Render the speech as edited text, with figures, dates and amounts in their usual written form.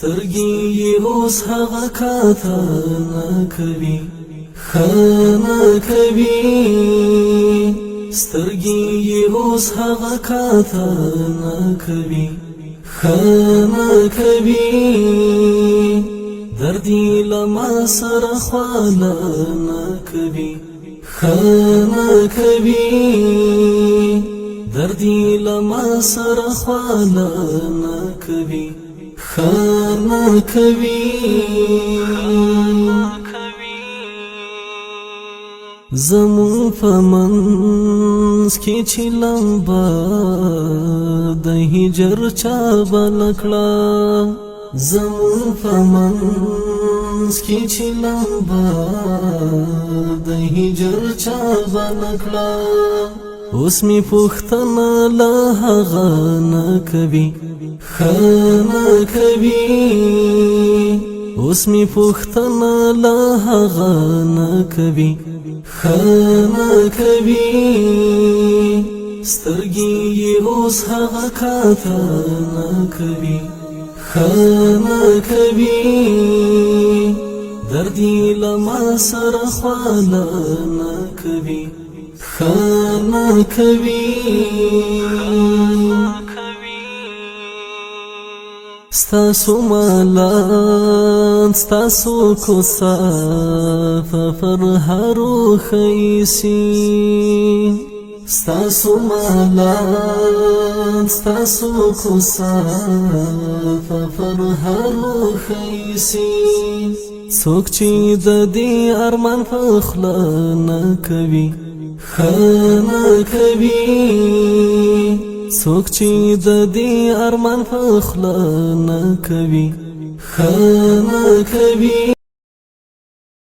سترګې یې اوس هغه کاته نه کوي، خانه کوي. سترګې یې اوس هغه کاته نه کوي، خانه کوي. دردی لما سره خواله نه کوي، خانه کوي. دردی لما سره خواله نه کوي، خانه کوي. زمون په منځ کې چې لمبه د هجر چا بل کړه، زمون په منځ کې چې لمبه د هجر چا بل کړه. اوس می پوښتنه له هغه نه کوي، خانه کوي. اوس می پوښتنه له هغه نه کوي، خانه کوي. سترګې یې اوس هغه کاته نه کوي، خانه کوي. دردی لما سره خواله نه کوي، خانه کوي. ستاسو مالان ستاسو کوڅه په فرهارو خیسي، ستاسو مالان ستاسو کوڅه په فرهارو خیسي. څوک چې د دې ارمان په خوله نه کوي، خانه کوي. څوک چې د دې ارمان په خوله نه کوي، خانه کوي.